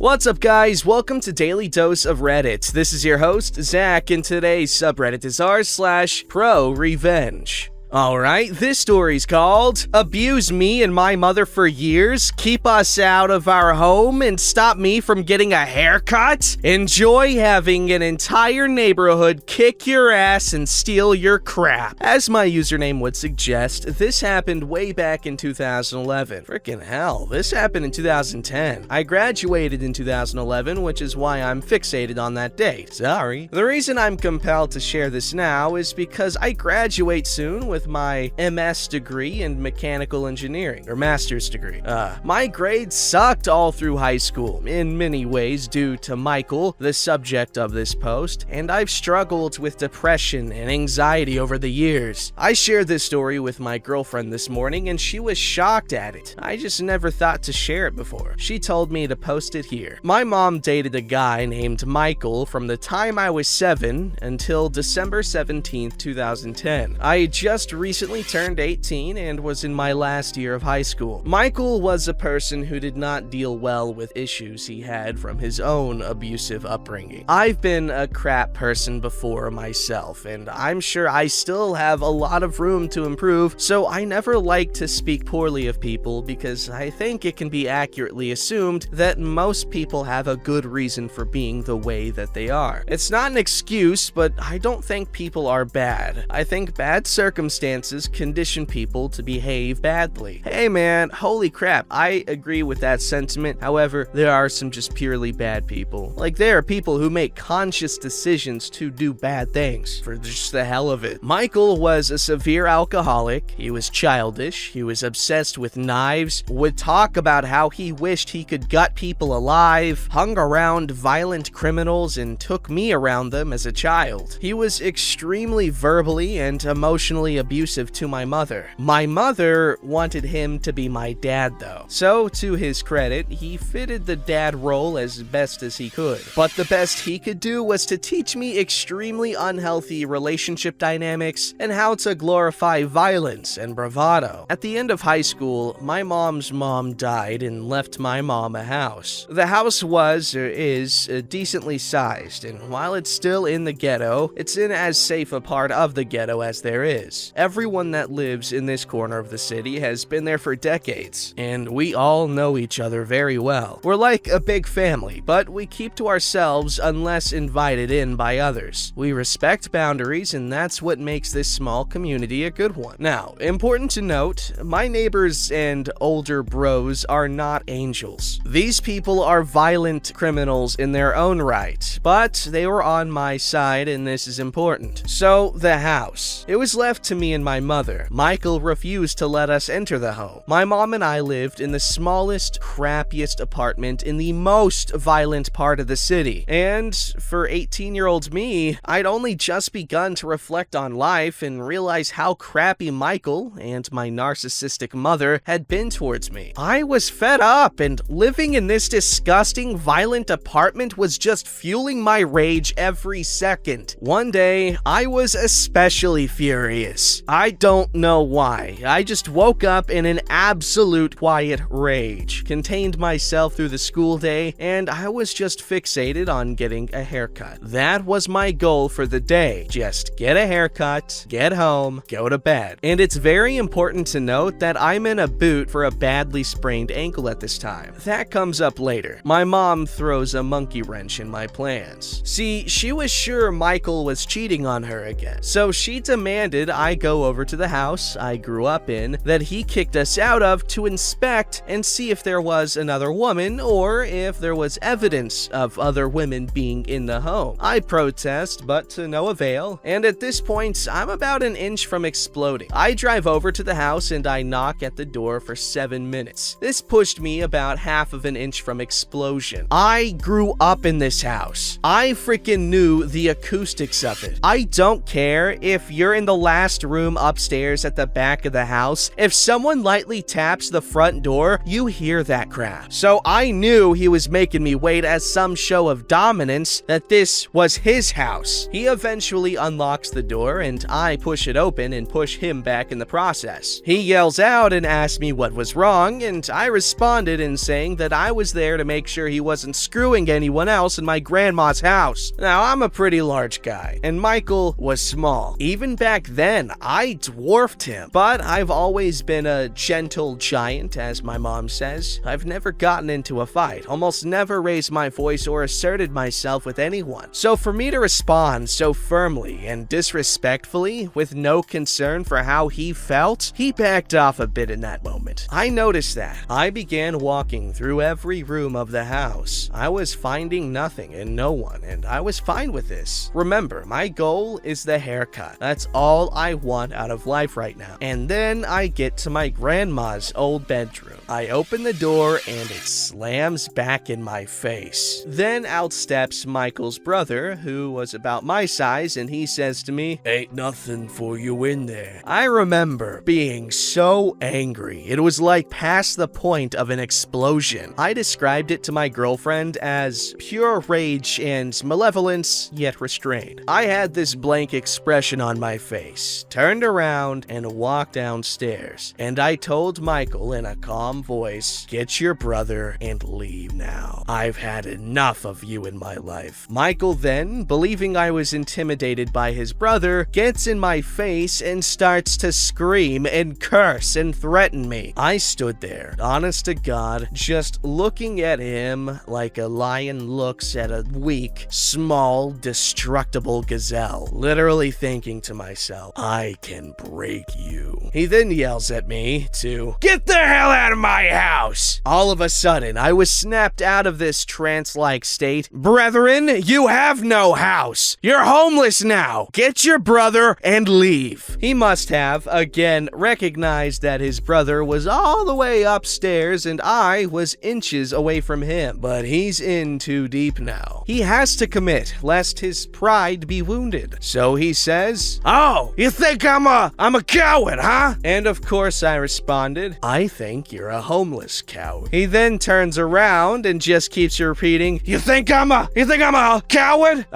What's up, guys? Welcome to Daily Dose of Reddit. This is your host, Zach, and today's subreddit is r/ProRevenge. Alright, this story's called Abuse Me and My Mother for Years, Keep Us Out of Our Home, and Stop Me from Getting a Haircut? Enjoy having an entire neighborhood kick your ass and steal your crap. As my username would suggest, this happened way back in 2011. Frickin' hell, this happened in 2010. I graduated in 2011, which is why I'm fixated on that date. Sorry. The reason I'm compelled to share this now is because I graduate soon with my MS degree in mechanical engineering, or master's degree. My grades sucked all through high school, in many ways due to Michael, the subject of this post, and I've struggled with depression and anxiety over the years. I shared this story with my girlfriend this morning, and she was shocked at it. I just never thought to share it before. She told me to post it here. My mom dated a guy named Michael from the time I was 7 until December 17th, 2010. I just recently turned 18 and was in my last year of high school. Michael was a person who did not deal well with issues he had from his own abusive upbringing. I've been a crap person before myself, and I'm sure I still have a lot of room to improve, so I never like to speak poorly of people because I think it can be accurately assumed that most people have a good reason for being the way that they are. It's not an excuse, but I don't think people are bad. I think bad circumstances condition people to behave badly. Hey man, holy crap, I agree with that sentiment. However, there are some just purely bad people. Like, there are people who make conscious decisions to do bad things for just the hell of it. Michael was a severe alcoholic, he was childish, he was obsessed with knives, would talk about how he wished he could gut people alive, hung around violent criminals, and took me around them as a child. He was extremely verbally and emotionally abusive to my mother. My mother wanted him to be my dad though. So, to his credit, he fitted the dad role as best as he could. But the best he could do was to teach me extremely unhealthy relationship dynamics and how to glorify violence and bravado. At the end of high school, my mom's mom died and left my mom a house. The house was, or is, decently sized, and while it's still in the ghetto, it's in as safe a part of the ghetto as there is. Everyone that lives in this corner of the city has been there for decades, and we all know each other very well. We're like a big family, but we keep to ourselves unless invited in by others. We respect boundaries, and that's what makes this small community a good one. Now, important to note, my neighbors and older bros are not angels. These people are violent criminals in their own right, but they were on my side, and this is important. So, the house. It was left to me and my mother. Michael refused to let us enter the home. My mom and I lived in the smallest, crappiest apartment in the most violent part of the city. And for 18-year-old me, I'd only just begun to reflect on life and realize how crappy Michael and my narcissistic mother had been towards me. I was fed up, and living in this disgusting, violent apartment was just fueling my rage every second. One day, I was especially furious. I don't know why. I just woke up in an absolute quiet rage, contained myself through the school day, and I was just fixated on getting a haircut. That was my goal for the day. Just get a haircut, get home, go to bed. And it's very important to note that I'm in a boot for a badly sprained ankle at this time. That comes up later. My mom throws a monkey wrench in my plans. See, she was sure Michael was cheating on her again, so she demanded I go over to the house I grew up in that he kicked us out of to inspect and see if there was another woman or if there was evidence of other women being in the home. I protest, but to no avail, and at this point, I'm about an inch from exploding. I drive over to the house and I knock at the door for 7 minutes. This pushed me about half of an inch from explosion. I grew up in this house. I freaking knew the acoustics of it. I don't care if you're in the last room upstairs at the back of the house, if someone lightly taps the front door, you hear that crap. So I knew he was making me wait as some show of dominance that this was his house. He eventually unlocks the door and I push it open and push him back in the process. He yells out and asks me what was wrong, and I responded in saying that I was there to make sure he wasn't screwing anyone else in my grandma's house. Now, I'm a pretty large guy, and Michael was small. Even back then, I dwarfed him. But I've always been a gentle giant, as my mom says. I've never gotten into a fight, almost never raised my voice or asserted myself with anyone. So for me to respond so firmly and disrespectfully, with no concern for how he felt, he backed off a bit in that moment. I noticed that. I began walking through every room of the house. I was finding nothing and no one, and I was fine with this. Remember, my goal is the haircut. That's all I want out of life right now. And then I get to my grandma's old bedroom. I open the door and it slams back in my face. Then out steps Michael's brother, who was about my size, and he says to me, "Ain't nothing for you in there." I remember being so angry. It was like past the point of an explosion. I described it to my girlfriend as pure rage and malevolence, yet restrained. I had this blank expression on my face, turned around, and walked downstairs. And I told Michael in a calm voice, "Get your brother and leave now. I've had enough of you in my life." Michael then, believing I was intimidated by his brother, gets in my face and starts to scream and curse and threaten me. I stood there, honest to God, just looking at him like a lion looks at a weak, small, destructible gazelle, literally thinking to myself, I can break you. He then yells at me to get the hell out of my house. All of a sudden, I was snapped out of this trance-like state. Brethren, you have no house. You're homeless now. Get your brother and leave. He must have, again, recognized that his brother was all the way upstairs and I was inches away from him. But he's in too deep now. He has to commit, lest his pride be wounded. So he says, "Oh, you think I'm a coward, huh?" And of course I responded, "I think you're a homeless coward." He then turns around and just keeps repeating, You think I'm a coward?"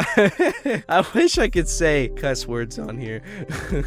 I wish I could say cuss words on here.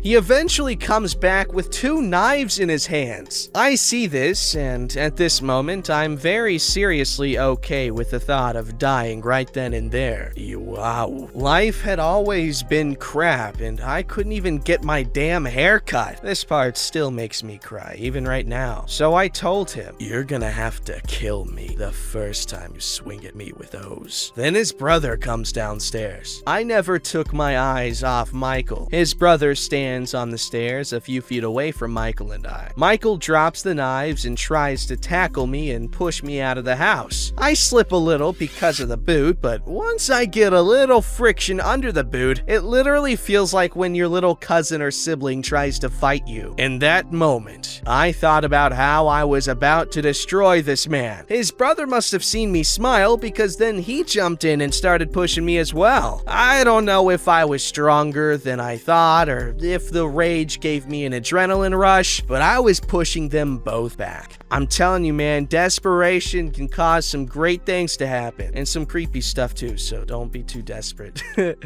He eventually comes back with 2 knives in his hands. I see this, and at this moment, I'm very seriously okay with the thought of dying right then and there. Wow. Life had always been crap, and I couldn't even get my damn hair cut. This part still makes me cry, even right now. So I told him, "You're gonna have to kill me the first time you swing at me with those." Then his brother comes downstairs. I never took my eyes off Michael. His brother stands on the stairs a few feet away from Michael and I. Michael drops the knives and tries to tackle me and push me out of the house. I slip a little because of the boot, but once I get a little friction under the boot, it literally feels like when your little cousin or sibling tries to fight you. In that moment, I thought about how I was about to destroy this man. His brother must have seen me smile because then he jumped in and started pushing me as well. I don't know if I was stronger than I thought or if the rage gave me an adrenaline rush, but I was pushing them both back. I'm telling you, man, desperation can cause some great things to happen, and some creepy stuff too, so don't be too desperate.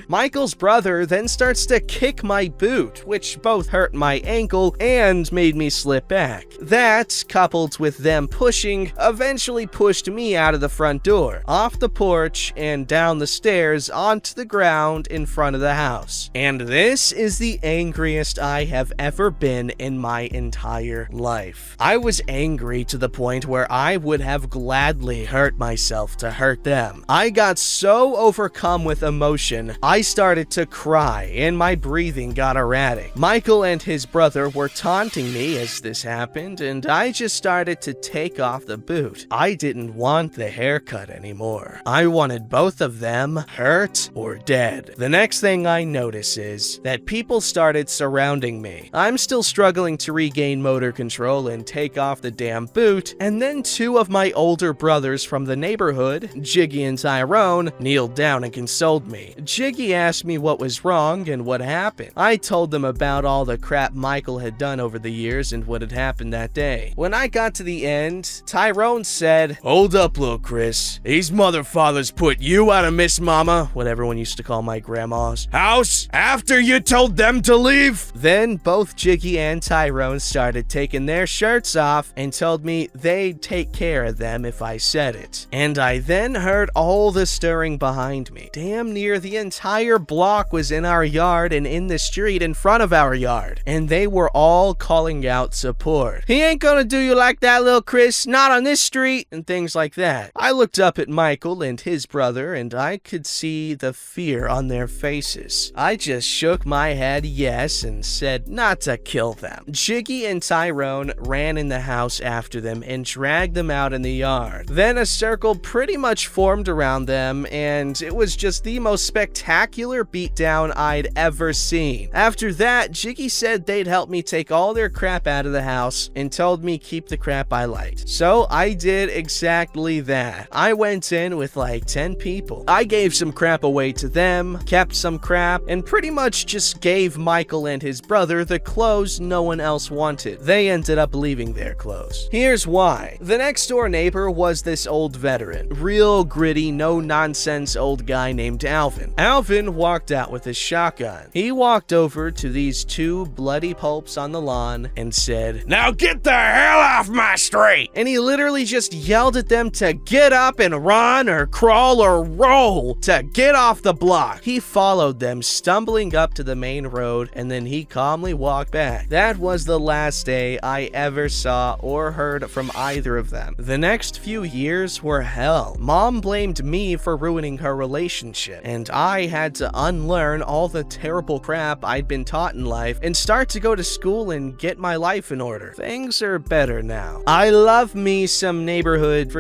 Michael's brother then starts to kick my boot, which both hurt my ankle and made me slip back. That, coupled with them pushing, eventually pushed me out of the front door, off the porch, and down the stairs onto the ground in front of the house. And this is the angriest I have ever been in my entire life. I was angry to the point where I would have gladly hurt myself to hurt them. I got so overcome with emotion, I started to cry and my breathing got erratic. Michael and his brother were taunting me as this happened, and I just started to take off the boot. I didn't want the haircut anymore. I wanted both of them hurt or dead. The next thing I notice is that people started surrounding me. I'm still struggling to regain motor control and take off the damn front boot, and then two of my older brothers from the neighborhood, Jiggy and Tyrone, kneeled down and consoled me. Jiggy asked me what was wrong and what happened. I told them about all the crap Michael had done over the years and what had happened that day. When I got to the end, Tyrone said, "Hold up, little Chris. These mother fathers put you out of Miss Mama," what everyone used to call my grandma's, "house after you told them to leave." Then both Jiggy and Tyrone started taking their shirts off and told me they'd take care of them if I said it. And I then heard all the stirring behind me. Damn near the entire block was in our yard and in the street in front of our yard, and they were all calling out support. "He ain't gonna do you like that, little Chris, not on this street," and things like that. I looked up at Michael and his brother, and I could see the fear on their faces. I just shook my head yes and said not to kill them. Jiggy and Tyrone ran in the house after them and dragged them out in the yard. Then a circle pretty much formed around them, and it was just the most spectacular beatdown I'd ever seen. After that, Jiggy said they'd help me take all their crap out of the house and told me keep the crap I liked. So I did exactly that. I went in with like 10 people. I gave some crap away to them, kept some crap, and pretty much just gave Michael and his brother the clothes no one else wanted. They ended up leaving their clothes. Here's why. The next door neighbor was this old veteran. Real gritty, no-nonsense old guy named Alvin. Alvin walked out with his shotgun. He walked over to these two bloody pulps on the lawn and said, "Now get the hell off my street!" And he literally just yelled at them to get up and run or crawl or roll to get off the block. He followed them, stumbling up to the main road, and then he calmly walked back. That was the last day I ever saw or heard from either of them. The next few years were hell. Mom blamed me for ruining her relationship, and I had to unlearn all the terrible crap I'd been taught in life and start to go to school and get my life in order. Things are better now. I love me some neighborhood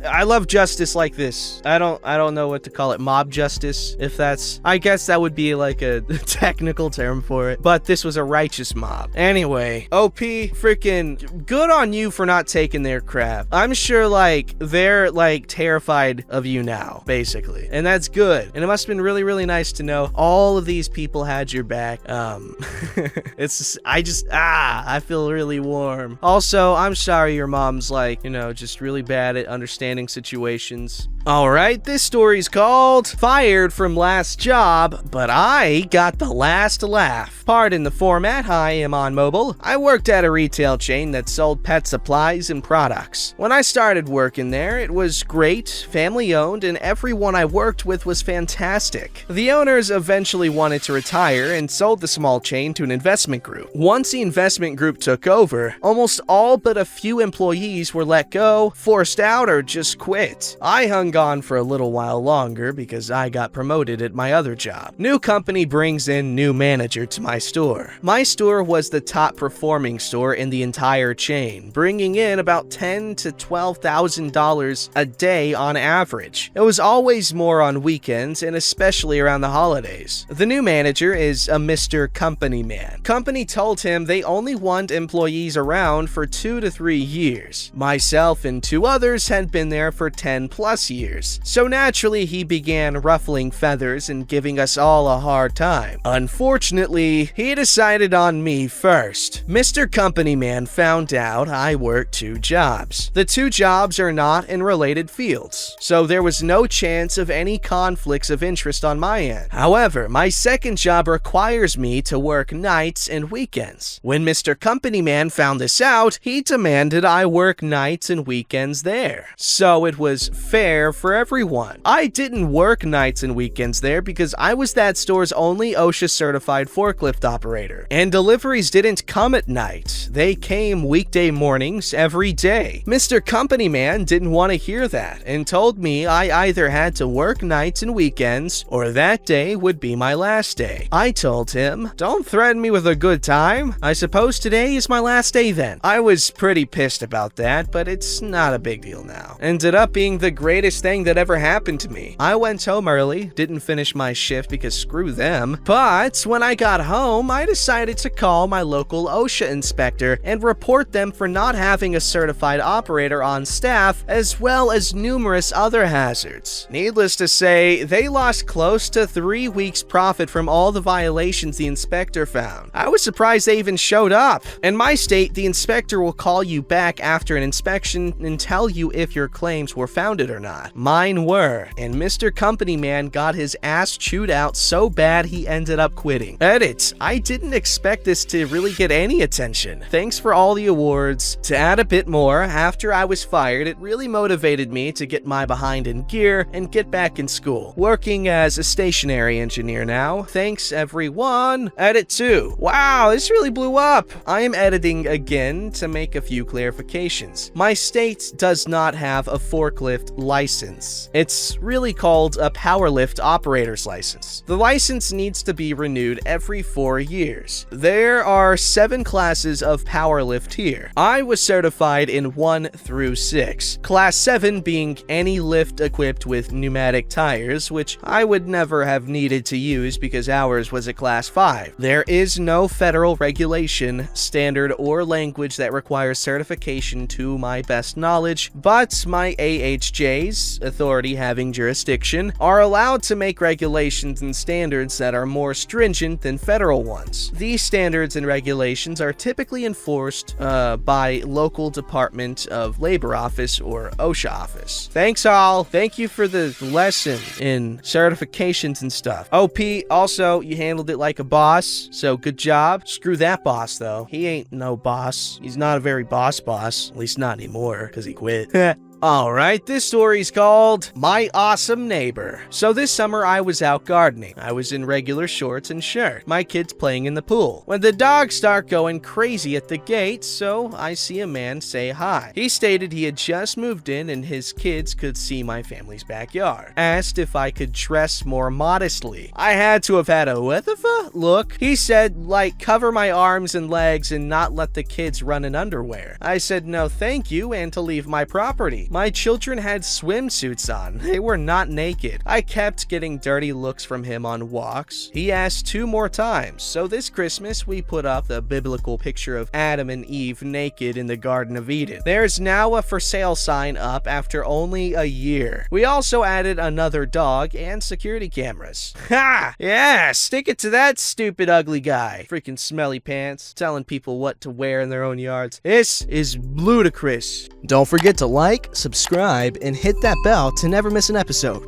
I love justice like this. I don't know what to call it, mob justice, if that's, I guess that would be like a technical term for it, but this was a righteous mob. Anyway, OP, good on you for not taking their crap. I'm sure like they're like terrified of you now, basically, and that's good. And it must have been really, really nice to know all of these people had your back. I feel really warm. Also, I'm sorry your mom's like, just really bad at understanding situations. Alright, this story's called Fired from Last Job, but I got the last laugh. Pardon the format, I am on mobile. I worked at a retail chain that sold pet supplies and products. When I started working there, it was great, family owned, and everyone I worked with was fantastic. The owners eventually wanted to retire and sold the small chain to an investment group. Once the investment group took over, almost all but a few employees were let go, forced out, or just quit. I hung on for a little while longer because I got promoted at my other job. New company brings in new manager to my store. My store was the top performing store in the entire chain, bringing in about $10,000 to $12,000 a day on average. It was always more on weekends and especially around the holidays. The new manager is a Mr. Company Man. Company told him they only want employees around for 2 to 3 years. Myself and 2 others had been there for 10 plus years. So naturally he began ruffling feathers and giving us all a hard time. Unfortunately, he decided on me first. Mr. Company Man found out I worked 2 jobs. The 2 jobs are not in related fields, so there was no chance of any conflicts of interest on my end. However, my second job requires me to work nights and weekends. When Mr. Company Man found this out, he demanded I work nights and weekends there. So it was fair for everyone. I didn't work nights and weekends there because I was that store's only OSHA certified forklift operator, and deliveries didn't come at night. They came weekday mornings every day. Mr. Company Man didn't want to hear that and told me I either had to work nights and weekends or that day would be my last day. I told him, "Don't threaten me with a good time. I suppose today is my last day then." I was pretty pissed about that, but it's not a big deal now. Ended up being the greatest greatest thing that ever happened to me. I went home early, didn't finish my shift because screw them, but when I got home, I decided to call my local OSHA inspector and report them for not having a certified operator on staff, as well as numerous other hazards. Needless to say, they lost close to 3 weeks' profit from all the violations the inspector found. I was surprised they even showed up. In my state, the inspector will call you back after an inspection and tell you if your claims were founded or not. Mine were, and Mr. Company Man got his ass chewed out so bad he ended up quitting. Edit, I didn't expect this to really get any attention. Thanks for all the awards. To add a bit more, after I was fired, it really motivated me to get my behind in gear and get back in school. Working as a stationary engineer now. Thanks everyone. Edit 2. Wow, this really blew up. I am editing again to make a few clarifications. My state does not have a forklift license. It's really called a powerlift operator's license. The license needs to be renewed every 4 years. There are 7 classes of powerlift here. I was certified in 1 through 6. Class 7 being any lift equipped with pneumatic tires, which I would never have needed to use because ours was a class 5. There is no federal regulation, standard, or language that requires certification to my best knowledge, but my AHJs, authority having jurisdiction, are allowed to make regulations and standards that are more stringent than federal ones. These standards and regulations are typically enforced by local Department of Labor office or OSHA office. Thanks all. Thank you for the lesson in certifications and stuff. OP, also, you handled it like a boss, so good job. Screw that boss though. He ain't no boss. He's not a very boss, at least not anymore, because he quit. Alright, this story's called My Awesome Neighbor. So this summer I was out gardening. I was in regular shorts and shirt. My kids playing in the pool. When the dogs start going crazy at the gate, so I see a man say hi. He stated he had just moved in and his kids could see my family's backyard. Asked if I could dress more modestly. I had to have had a what the fuck look. He said, like, cover my arms and legs and not let the kids run in underwear. I said no thank you and to leave my property. My children had swimsuits on. They were not naked. I kept getting dirty looks from him on walks. He asked 2 more times, so this Christmas we put up the biblical picture of Adam and Eve naked in the Garden of Eden. There's now a for sale sign up after only a year. We also added another dog and security cameras. Ha! Yeah, stick it to that stupid ugly guy. Freaking smelly pants, telling people what to wear in their own yards. This is ludicrous. Don't forget to like, subscribe, and hit that bell to never miss an episode.